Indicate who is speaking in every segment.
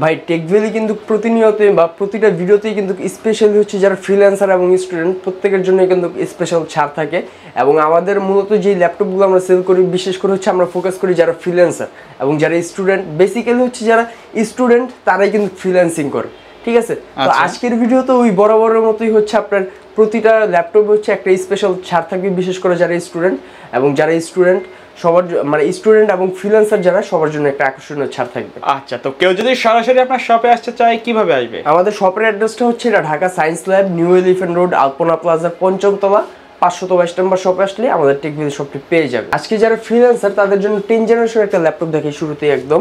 Speaker 1: ভাই Tech Valley কিন্তু প্রতিনিয়ত বা প্রতিটা ভিডিওতেই কিন্তু স্পেশালি হচ্ছে যারা ফ্রিল্যান্সার এবং স্টুডেন্ট প্রত্যেকের জন্য কিন্তু স্পেশাল ছাড় থাকে। এবং আমাদের মূলত যে ল্যাপটপগুলো আমরা সেল করি বিশেষ করে হচ্ছে আমরা ফোকাস করি যারা ফ্রিল্যান্সার এবং যারা স্টুডেন্ট, বেসিক্যালি হচ্ছে যারা স্টুডেন্ট তারাই কিন্তু ফ্রিল্যান্সিং করে, ঠিক আছে। তো আজকের ভিডিও তো ওই বরাবরের মতোই হচ্ছে আপনার প্রতিটা ল্যাপটপ হচ্ছে একটা স্পেশাল ছাড় থাকবে বিশেষ করে যারা স্টুডেন্ট এবং যারা স্টুডেন্ট সবার মানে স্টুডেন্ট এবং ফ্রিল্যান্সার যারা সবার জন্য একটা আকর্ষণীয় ছাড় থাকবে।
Speaker 2: আচ্ছা, তো কেউ যদি সরাসরি আপনার শপে আসতে চায় কিভাবে আসবে?
Speaker 1: আমাদের শপের অ্যাড্রেসটা হচ্ছে এটা Dhaka science lab, new elephant road, Alpana প্লাজার ৫ম তলা, ৫২২ নম্বর শপে আসলে আমাদের টেক ভ্যালি শপটি পেয়ে যাবে। আজকে যারা ফ্রিল্যান্সার তাদের জন্য 10 জেনারেশন একটা ল্যাপটপ দেখি শুরুতেই একদম।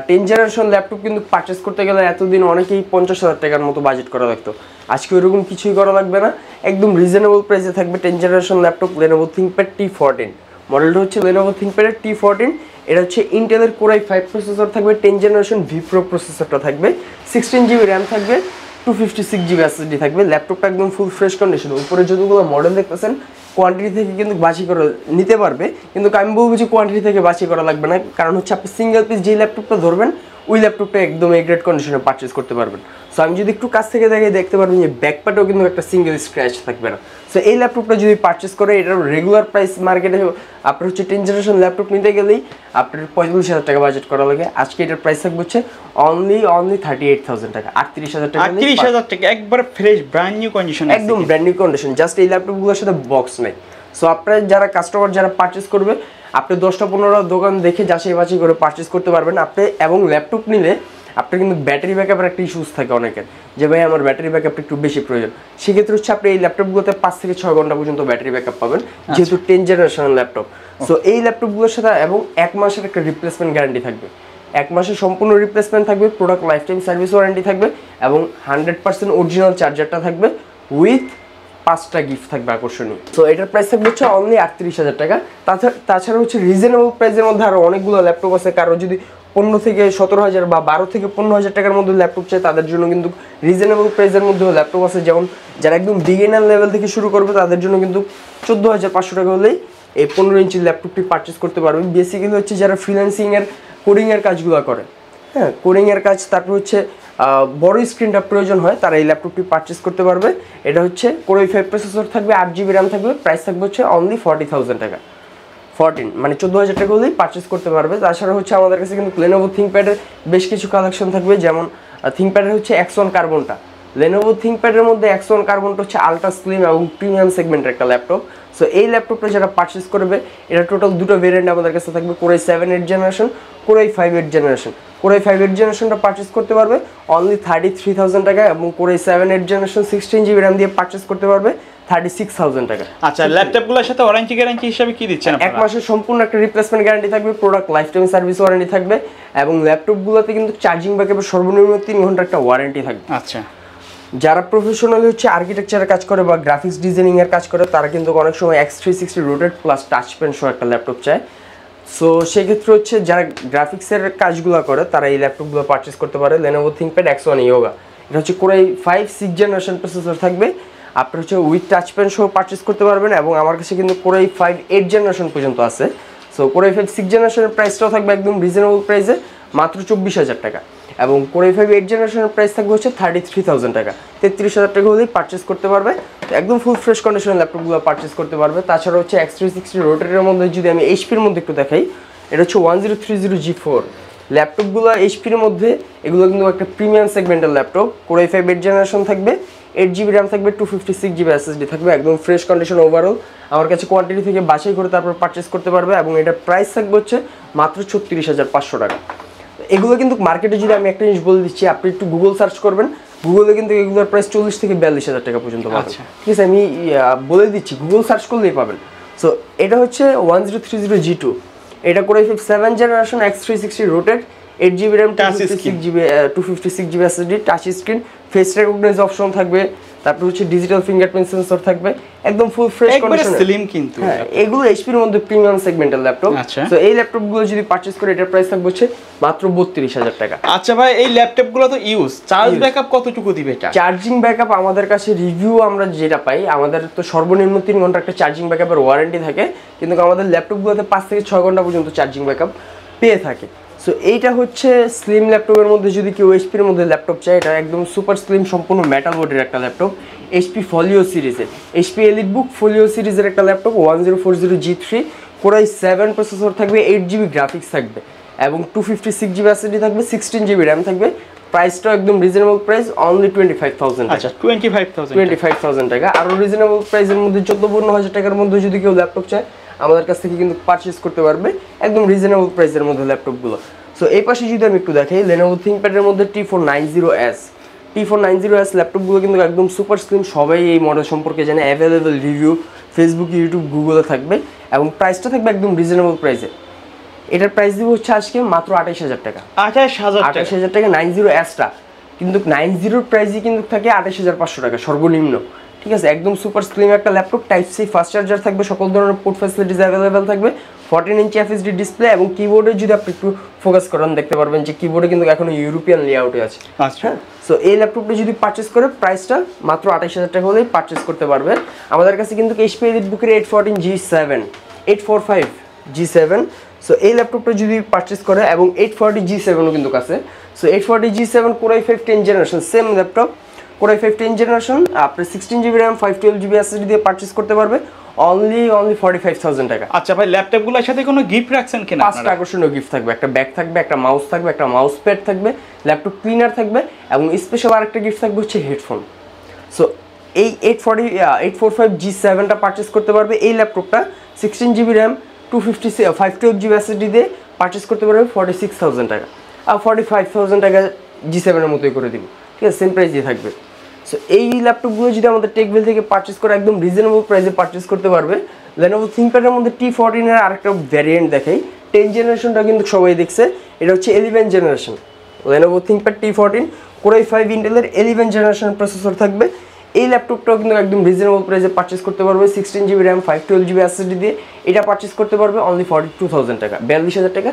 Speaker 1: 10 জেনারেশন ল্যাপটপ কিন্তু পারচেস করতে গেলে এতদিন অনেকেই ৫০,০০০ টাকার মতো বাজেট করা লাগতো। আজকে ওইরকম কিছুই করা লাগবে না, একদম রিজনেবল প্রাইসে থাকবে 10 generation laptop Lenovo ThinkPad T14। মডেলটা হচ্ছে Lenovo ThinkPad T14। এটা হচ্ছে ইন্টেলের Core i5 প্রসেসর থাকবে, 10 জেনারেশন V Pro প্রসেসরটা থাকবে, 16GB র্যাম থাকবে, 256GB SSD থাকবে। ল্যাপটপটা একদম ফুল ফ্রেশ কন্ডিশন। উপরে যতগুলো মডেল দেখতেছেন কোয়ান্টিটি থেকে কিন্তু বাছাই করে নিতে পারবে, কিন্তু আমি বলবো যে কোয়ান্টিটি থেকে বাছাই করা লাগবে না, কারণ হচ্ছে আপনি সিঙ্গেল পিস যে ল্যাপটপটা ধরবেন ওই ল্যাপটপটা একদম এ গ্রেড কন্ডিশনে পারচেস করতে পারবেন। সো আমি যদি একটু কাছ থেকে দেখতে পারবেন যে ব্যাকপ্যাটেও কিন্তু একটা সিঙ্গেল স্ক্র্যাচ থাকবে না। সো এই ল্যাপটপটা যদি পারচেস করে এটার রেগুলার প্রাইস মার্কেটে আপনার হচ্ছে 10 জেনারেশন ল্যাপটপ নিতে গেলেই আপনার ৪৫,০০০ টাকা বাজেট করা লাগে। আজকে এটার প্রাইস থাকবে হচ্ছে অনলি 38,000 টাকা, 38,000 টাকা।
Speaker 2: 38,000 টাকা একবার ফ্রেশ ব্র্যান্ড নিউ কন্ডিশন,
Speaker 1: একদম ব্র্যান্ড নিউ কন্ডিশন। জাস্ট এই ল্যাপটপগুলোর সাথে বক্স নেই। সো আপনার যারা কাস্টমার যারা পারচেস করবে আপনি 10টা-15টা দোকান দেখে যাচাই বাছাই করে পারচেস করতে পারবেন আপনি। এবং ল্যাপটপ নিলে আপনার কিন্তু ব্যাটারি ব্যাকআপের একটা ইস্যুস থাকে অনেকের, যে ভাই আমার ব্যাটারি ব্যাকআপটা একটু বেশি প্রয়োজন। সেক্ষেত্রে হচ্ছে আপনি এই ল্যাপটপগুলোতে 5 থেকে 6 ঘন্টা পর্যন্ত ব্যাটারি ব্যাকআপ পাবেন, যেহেতু 10 জেনারেশন ল্যাপটপ। সো এই ল্যাপটপগুলোর সাথে এবং 1 মাসের একটা রিপ্লেসমেন্ট গ্যারান্টি থাকবে, 1 মাসের সম্পূর্ণ রিপ্লেসমেন্ট থাকবে, product life time service warranty থাকবে এবং 100% অরিজিনাল চার্জারটা থাকবে উইথ 5টা গিফট থাকবে আকর্ষণীয়। তো এটার প্রাইস থাকবে হচ্ছে অনলি 38,000 টাকা। তাছাড়া হচ্ছে রিজনেবল প্রাইসের মধ্যে আরও অনেকগুলো ল্যাপটপ আছে। কারো যদি 15 থেকে 17,000 বা 12 থেকে 15,000 টাকার মধ্যে ল্যাপটপ চাই তাদের জন্য কিন্তু রিজনেবল প্রাইসের মধ্যেও ল্যাপটপ আছে। যেমন যারা একদম বিগিনার লেভেল থেকে শুরু করবে তাদের জন্য কিন্তু 14,500 টাকা হলেই এই 15 ইঞ্চির ল্যাপটপটি পারচেস করতে পারবে। বেসিক্যালি হচ্ছে যারা ফ্রিল্যান্সিংয়ের কোডিংয়ের কাজগুলো করে, হ্যাঁ কোডিংয়ের কাজ, তারপর হচ্ছে বড় স্ক্রিনটা প্রয়োজন হয় তারা এই ল্যাপটপটি পারচেস করতে পারবে। এটা হচ্ছে Core i5 প্রসেসর থাকবে, 8GB র্যাম থাকবে, প্রাইস থাকবে হচ্ছে অনলি 40,000 টাকা। 14 মানে 14,000 টাকা হলেই পারচেস করতে পারবে। তাছাড়া হচ্ছে আমাদের কাছে কিন্তু Lenovo ThinkPad-এর বেশ কিছু কালেকশন থাকবে। যেমন ThinkPad-এর হচ্ছে X1 কার্বনটা, Lenovo ThinkPad-এর মধ্যে X1 কার্বনটা হচ্ছে আলট্রা স্লিম এবং প্রিমিয়াম সেগমেন্টের একটা ল্যাপটপ। সো এই ল্যাপটপটা যারা পারচেস করবে এটা টোটাল দুটো ভেরিয়েন্ট আমাদের কাছে থাকবে, Core i7 8th generation, Core i5 8th generation. Core i5 8th জেনারেশনটা পারচেস করতে পারবে অনলি 33,000 টাকা এবং Core i7 8th generation 16GB RAM দিয়ে পারচেস করতে পারবে 36,000 টাকা।
Speaker 2: আচ্ছা, ল্যাপটপগুলোর সাথে ওয়ারেন্টি গ্যারান্টি হিসেবে কি দিচ্ছেন আপনারা?
Speaker 1: 1 মাসের সম্পূর্ণ একটা রিপ্লেসমেন্ট গ্যারান্টি থাকবে, product life time service warranty থাকবে এবং ল্যাপটপগুলোতে কিন্তু চার্জিং ব্যাকআপের সর্বনিম্ন 3 ঘন্টা একটা ওয়ারেন্টি থাকবে।
Speaker 2: আচ্ছা,
Speaker 1: যারা প্রফেশনালি হচ্ছে আর্কিটেকচারের কাজ করে বা গ্রাফিক্স ডিজাইনিং এর কাজ করে তারা কিন্তু অনেক সময় X360 rotate plus touch pen সহ একটা ল্যাপটপ চায়। সো সেক্ষেত্রে হচ্ছে যারা গ্রাফিক্সের কাজগুলো করে তারা এই ল্যাপটপগুলো পারচেস করতে পারে। Lenovo ThinkPad X1 Yoga, এটা হচ্ছে Core i5 6th generation processor থাকবে, আপনি হচ্ছে উইথ টাচ পেন সহ পারচেস করতে পারবেন এবং আমার কাছে কিন্তু Core i5 8th জেনারেশন পর্যন্ত আছে। সো Core i5 6th জেনারেশনের প্রাইসটাও থাকবে একদম রিজনেবল প্রাইসে মাত্র 24,000 টাকা এবং Core i5 8th জেনারেশনের প্রাইস থাকবে হচ্ছে 33,000 টাকা। 33,000 টাকা হলেই পারচেস করতে পারবে, একদম ফুল ফ্রেশ কন্ডিশনের ল্যাপটপগুলো পারচেস করতে পারবে। তাছাড়া হচ্ছে X360 রোটেটের মধ্যে যদি আমি HP-র মধ্যে একটু দেখাই, এটা হচ্ছে 1030G4 ল্যাপটপগুলো HP-র মধ্যে, এগুলো কিন্তু একটা প্রিমিয়াম সেগমেন্টের laptop. Core i5 8th generation থাকবে, 8GB র্যাম থাকবে, 256GB SSD থাকবে, একদম ফ্রেশ কন্ডিশন ওভারঅল। আমার কাছে কোয়ান্টিটি থেকে বাছাই করে তারপর পারচেস করতে পারবে এবং এটার প্রাইস থাকবে হচ্ছে মাত্র 36,500 টাকা। এগুলো কিন্তু মার্কেটে যদি আমি একটা জিনিস বলে দিচ্ছি, আপনি একটু গুগল সার্চ করবেন, গুগলে কিন্তু এগুলোর প্রাইস 40 থেকে 42,000 টাকা পর্যন্ত পাবেন। ঠিক আছে, আমি বলে দিচ্ছি, গুগল সার্চ করলেই পাবেন। সো এটা হচ্ছে 1030G2, এটা Core i5 7th generation X360 rotate, 8GB RAM, 256GB SSD, touch screen, face recognise option থাকবে, তারপর হচ্ছে ডিজিটাল ফিঙ্গারপ্রিন্ট সেন্সর থাকবে, একদম ফুল ফ্রেশ কন্ডিশন,
Speaker 2: স্লিম কিন্তু।
Speaker 1: হ্যাঁ, এগুলো HP-র মধ্যে প্রিমিয়াম সেগমেন্টের ল্যাপটপ। সো এই ল্যাপটপগুলো যদি পারচেজ করে এটার প্রাইস থাকবে হচ্ছে মাত্র 32,000 টাকা।
Speaker 2: আচ্ছা ভাই, এই ল্যাপটপগুলো তো ইউজ, চার্জ ব্যাকআপ কতটুকু দিবে এটা?
Speaker 1: চার্জিং ব্যাকআপ আমাদের কাছে রিভিউ আমরা যেটা পাই, আমাদের তো সর্বনিম্ন 3 ঘন্টা একটা চার্জিং ব্যাকআপের ওয়ারেন্টি থাকে, কিন্তু আমাদের ল্যাপটপগুলোতে 5 থেকে 6 ঘন্টা পর্যন্ত চার্জিং ব্যাকআপ পেয়ে থাকে। সো এইটা হচ্ছে স্লিম ল্যাপটপের মধ্যে যদি কেউ এইচপির মধ্যে ল্যাপটপ চায়, এটা একদম সুপার স্লিম সম্পূর্ণ মেটাল বডির একটা ল্যাপটপ, এইচপি ফলিও সিরিজের, এইচপি এলিটবুক ফলিও সিরিজের একটা laptop 1040G3 Core i7 processor থাকবে, 8GB গ্রাফিক্স থাকবে এবং 256GB SSD থাকবে, 16GB র্যাম থাকবে। প্রাইসটা একদম রিজনেবল প্রাইস, অনলি 25,000 টাকা।
Speaker 2: আচ্ছা 25,000
Speaker 1: টাকা। আরও রিজনেবল প্রাইসের মধ্যে 14-15,000 টাকার মধ্যে যদি কেউ ল্যাপটপ চায় আমাদের কাছ থেকে কিন্তু পারচেস করতে পারবে একদম রিজনেবল প্রাইসের মধ্যে ল্যাপটপগুলো। সো এই পাশে যদি আমি একটু দেখাই, Lenovo ThinkPad এর মধ্যে T490S ল্যাপটপগুলো কিন্তু একদম সুপার স্লিম, সবাই এই মডেল সম্পর্কে জানে, অ্যাভেলেবল রিভিউ ফেসবুক, ইউটিউব, গুগলে থাকবে এবং প্রাইসটা থাকবে একদম রিজনেবল প্রাইসে। এটার প্রাইস দিব হচ্ছে আজকে মাত্র 28,000 টাকা। 28,000 টাকা 90Sটা, কিন্তু 90 প্রাইসই কিন্তু থাকে 28,500 টাকা সর্বনিম্ন। ঠিক আছে, একদম সুপার স্লিম একটা laptop, type C fast charger থাকবে, সকল ধরনের পোর্ট ফ্যাসিলিটিস অ্যাভেলেবেল থাকবে, 14 ইঞ্চি FHD ডিসপ্লে এবং কিবোর্ডে যদি আপনি একটু ফোকাস করেন দেখতে পারবেন যে কিবোর্ডে কিন্তু এখনো ইউরোপিয়ান লেআউটে আছে।
Speaker 2: আচ্ছা,
Speaker 1: সো এই ল্যাপটপটা যদি পারচেস করে প্রাইসটা মাত্র 28,000 টাকা হলেই পারচেস করতে পারবে। আমাদের কাছে কিন্তু এইচপি এলিটবুকের 845G7 সো এই ল্যাপটপটা যদি পারচেস করে এবং 840G7ও কিন্তু কাছে। So 840G7 Core i5 10th generation, same laptop, Core i5 10th generation, আপনি 16GB র্যাম 512GB SSD দিয়ে পারচেস করতে পারবে অনলি 45,000 টাকা।
Speaker 2: আচ্ছা ভাই, ল্যাপটপগুলোর সাথে কোনো গিফট রাখছেন কিনা?
Speaker 1: 5টা আকর্ষণীয় গিফট থাকবে, একটা ব্যাগ থাকবে, একটা মাউস থাকবে, একটা মাউস প্যাড থাকবে, ল্যাপটপ ক্লিনার থাকবে এবং স্পেশাল আরেকটা গিফট থাকবে হচ্ছে হেডফোন। সো এই 845G7টা পারচেস করতে পারবে। এই ল্যাপটপটা 16GB র্যাম 512GB SSD দিয়ে পারচেস করতে পারবে 46,000 টাকা, আর 45,000 টাকা G7 এর মতোই করে দিব। ঠিক আছে, সেম প্রাইস দিয়ে থাকবে। সো এই ল্যাপটপগুলো যদি আমাদের টেকভেল থেকে পারচেস করে একদম রিজনেবল প্রাইসে পারচেস করতে পারবে। Lenovo ThinkPad এর মধ্যে T14 এর আরেকটা ভ্যারিয়েন্ট দেখাই, 10 জেনারেশনটা কিন্তু সবাই দেখছে, এটা হচ্ছে 11 generation Lenovo ThinkPad T14 Core i5 ইন্টেলের 11 জেনারেশন প্রসেসর থাকবে। এই ল্যাপটপটাও কিন্তু একদম রিজনেবল প্রাইসে পারচেস করতে পারবে, 16GB র্যাম 512GB SSD দিয়ে এটা পারচেস করতে পারবে অনলি 42,000 টাকা, 42,000 টাকা।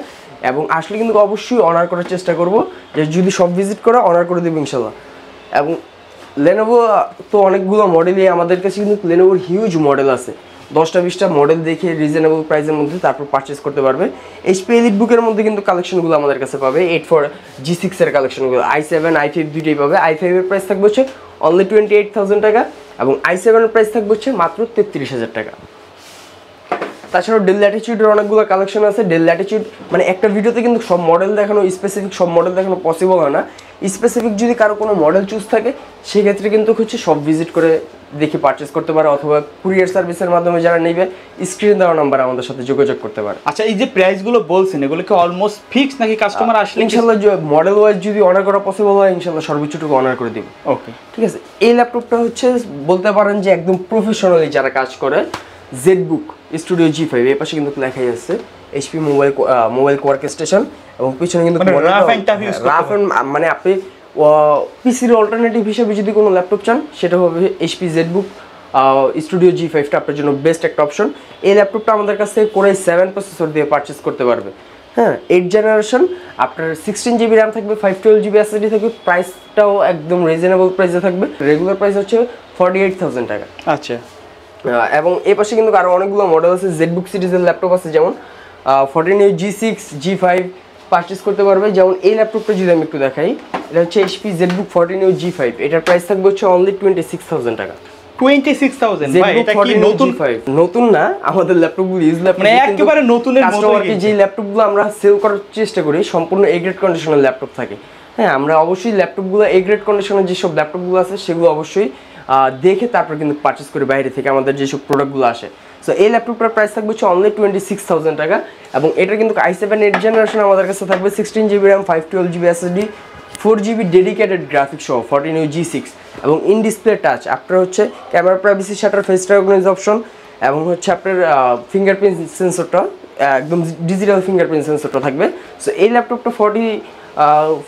Speaker 1: এবং আসলে কিন্তু অবশ্যই অনার করার চেষ্টা করব, যে যদি সব ভিজিট করা অনার করে দেবো ইনশাল্লাহ। এবং Lenovo তো অনেকগুলো মডেলই আমাদের কাছে, কিন্তু Lenovoর হিউজ মডেল আছে, 10টা-20টা মডেল দেখে রিজনেবল প্রাইসের মধ্যে তারপর পারচেস করতে পারবে। এইচপি এলিটবুকের মধ্যে কিন্তু কালেকশনগুলো আমাদের কাছে পাবে, 84G6 এর কালেকশনগুলো, i7 i5 দুইটাই পাবে। i5 এর প্রাইস থাকবে হচ্ছে অনলি 28,000 টাকা এবং i7 এর প্রাইস থাকবে হচ্ছে মাত্র 33,000 টাকা। তাছাড়াও ডেল ল্যাটিটিউডের অনেকগুলো কালেকশন আছে। ডেল ল্যাটিটিউড মানে একটা ভিডিওতে কিন্তু সব মডেল দেখানো, স্পেসিফিক সব মডেল দেখানো পসিবল হয় না। স্পেসিফিক যদি কারো কোনো মডেল চুজ থাকে সেক্ষেত্রে কিন্তু হচ্ছে সব ভিজিট করে দেখে পারচেস করতে পারে, অথবা কুরিয়ার সার্ভিসের মাধ্যমে যারা নেবে স্ক্রিনে দেওয়া নাম্বার আমাদের সাথে যোগাযোগ করতে পারে।
Speaker 2: আচ্ছা, এই যে প্রাইসগুলো বলছেন এগুলো কি অলমোস্ট ফিক্স নাকি কাস্টমার আসলে?
Speaker 1: ইনশাআল্লাহ মডেল ওয়াইজ যদি অর্ডার করা পসিবল হয় ইনশাআল্লাহ সর্বোচ্চটুকু অর্ডার করে দিব।
Speaker 2: ওকে, ঠিক আছে।
Speaker 1: এই ল্যাপটপটা হচ্ছে বলতে পারেন যে একদম প্রফেশনালি যারা কাজ করে, ZBook Studio G5, এই পাশে কিন্তু লেখাই আছে HP মোবাইল ওয়ার্ক স্টেশন এবং পিছনে কিন্তু মানে আপনি পিসির অল্টারনেটিভ হিসেবে যদি কোনো ল্যাপটপ চান সেটা হবে HP ZBook Studio G5টা আপনার জন্য বেস্ট একটা অপশন। এই ল্যাপটপটা আমাদের কাছ থেকে Core i7 প্রসেসর দিয়ে পারচেস করতে পারবে। হ্যাঁ, 8 জেনারেশন, আপনার 16GB র্যাম থাকবে, 512GB SSD থাকবে, প্রাইসটাও একদম রিজনেবল প্রাইসে থাকবে। রেগুলার প্রাইস হচ্ছে 48,000 টাকা।
Speaker 2: আচ্ছা,
Speaker 1: এবং এই পাশে কিন্তু আরও অনেকগুলো মডেল আছে, ZBook সিরিজের ল্যাপটপ আছে, যেমন 14G6 G5 পারচেস করতে পারবে। যেমন এই ল্যাপটপটা যদি আমি একটু দেখাই, এটা হচ্ছে HP ZBook 14G5, এটার প্রাইস থাকবে হচ্ছে অনলি 26,000 টাকা।
Speaker 2: 26,000 ভাই, এটা কি নতুন?
Speaker 1: নতুন না, আমাদের ল্যাপটপগুলো ইউজ ল্যাপটপ,
Speaker 2: মানে একেবারে নতুনের মতো।
Speaker 1: কাস্টমারকে যে ল্যাপটপগুলো আমরা সেল করার চেষ্টা করি সম্পূর্ণ এ গ্রেড কন্ডিশনের ল্যাপটপ থাকে। হ্যাঁ, আমরা অবশ্যই ল্যাপটপগুলো এ গ্রেড কন্ডিশনের যেসব ল্যাপটপগুলো আছে সেগুলো অবশ্যই দেখে তারপর কিন্তু পারচেস করি বাইরে থেকে আমাদের যেসব প্রোডাক্টগুলো আসে। সো এই ল্যাপটপটার প্রাইস থাকবে হচ্ছে অনলি 26,000 টাকা এবং এটা কিন্তু i7 8 জেনারেশন আমাদের কাছে থাকবে, 16GB RAM 512GB SSD 4GB dedicated graphics সহ 14G6 এবং ইন ডিসপ্লে টাচ, আপনার হচ্ছে camera privacy shutter, face recognise option এবং হচ্ছে আপনার ফিঙ্গারপ্রিন্ট সেন্সরটা একদম ডিজিটাল ফিঙ্গারপ্রিন্ট সেন্সরটা থাকবে। সো এই ল্যাপটপটা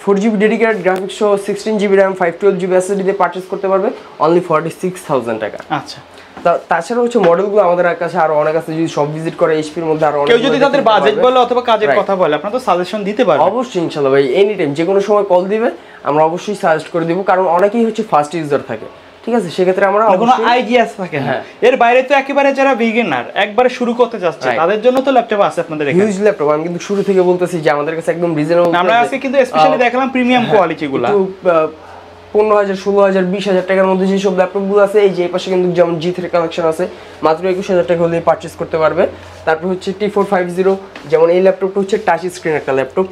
Speaker 1: 4GB ডেডিকেটেড গ্রাফিক্স সহ 16GB র্যাম 512GB SSD দিয়ে পারচেস করতে পারবে অনলি 46,000 টাকা।
Speaker 2: আচ্ছা,
Speaker 1: তাছাড়া হচ্ছে মডেলগুলো আমাদের কাছে আরো অনেক আছে, যদি সব ভিজিট করে এইচপির মধ্যে আরো অনেক।
Speaker 2: কেউ যদি তাদের বাজেট বলে অথবা কাজের কথা বলে আপনারা তো সাজেশন দিতে পারবেন
Speaker 1: অবশ্যই ইনশাআল্লাহ ভাই, এনি টাইম যে কোনো সময় কল দিবে আমরা অবশ্যই সাজেস্ট করে দিব, কারণ অনেকেই হচ্ছে ফার্স্ট ইউজার থাকে। ঠিক আছে, সেক্ষেত্রে আমরা
Speaker 2: কোনো আইডিয়াস থাকে না। এর বাইরে তো একেবারে যারা বিগিনার একবারে শুরু করতে যাচ্ছে তাদের জন্য তো ল্যাপটপ আছে আপনাদের এখানে।
Speaker 1: হিউজ ল্যাপটপ, আমি কিন্তু শুরু থেকে বলতেছি যে আমাদের কাছে একদম রিজনেবল।
Speaker 2: আমরা আজকে কিন্তু স্পেশালি দেখালাম প্রিমিয়াম কোয়ালিটি গুলো,
Speaker 1: 15,000, 16,000, 20,000 টাকার মধ্যে যেসব ল্যাপটপগুলো আছে, এই যে এই পাশে কিন্তু যেমন G3 কালেকশন আছে, মাত্র 21,000 টাকা হলে পারচেজ করতে পারবে। তারপর হচ্ছে T450, যেমন এই ল্যাপটপটা হচ্ছে টাচ স্ক্রিন একটা ল্যাপটপ,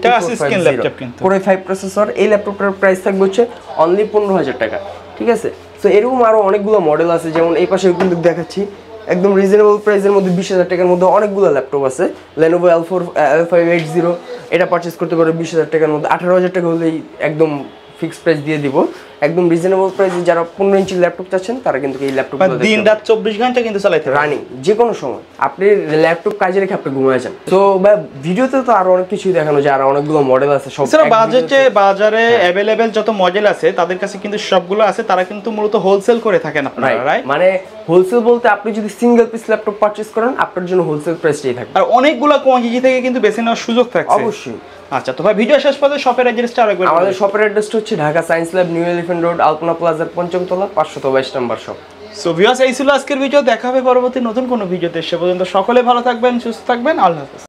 Speaker 1: Core i5 প্রসেসর। এই ল্যাপটপটার প্রাইস থাকবে হচ্ছে অনলি 15,000 টাকা, ঠিক আছে। সো এরকম আরো অনেকগুলো মডেল আছে, যেমন এই পাশে কিন্তু দেখাচ্ছি একদম রিজনেবল প্রাইসের মধ্যে 20,000 টাকার মধ্যে অনেকগুলো ল্যাপটপ আছে। Lenovo L580 এটা পারচেজ করতে পারবে 20,000 টাকার মধ্যে। 18,000 টাকা হলেই একদম ফিক্সড প্রাইস দিয়ে দিব, একদম রিজনেবল প্রাইসে। যারা 15 ইঞ্চি ল্যাপটপ চাচ্ছেন তারা কিন্তু এই ল্যাপটপগুলো
Speaker 2: দিন রাত 24 ঘন্টা কিন্তু চালাইতে
Speaker 1: রানিং, যে কোনো সময় আপনি ল্যাপটপ কাজে রেখে আপনি ঘুমিয়ে যান। তো ভিডিওতে তো আরো অনেক কিছুই দেখানো যায়, আর অনেকগুলো মডেল আছে সব।
Speaker 2: বাজারে অ্যাভেলেবেল যত মডেল আছে তাদের কাছে কিন্তু সবগুলো আছে, তারা কিন্তু মূলত হোলসেল করে থাকেন আপনারা, রাইট?
Speaker 1: মানে হোলসেল বলতে আপনি যদি সিঙ্গেল পিস ল্যাপটপ পারচেজ করেন আপনার জন্য হোলসেল প্রাইসটাই থাকবে,
Speaker 2: আর অনেকগুলো কোয়ান্টিটি থেকে কিন্তু বেছে নেওয়ার সুযোগ থাকছে
Speaker 1: অবশ্যই।
Speaker 2: আচ্ছা, তো ভাই ভিডিও শেষ পর্যন্ত শপের অ্যাড্রেসটা আরেকবার।
Speaker 1: আমাদের শপের অ্যাড্রেসটা হচ্ছে Dhaka science lab, new elephant road, Alpana প্লাজার ৫ম তলা, 522 নম্বর শপ।
Speaker 2: সো ভিউয়ার্স, এই ছিল আজকের ভিডিও। দেখা হবে পরবর্তী নতুন কোনো ভিডিওতে। সে পর্যন্ত সকলে ভালো থাকবেন, সুস্থ থাকবেন। আল্লাহ হাফেজ।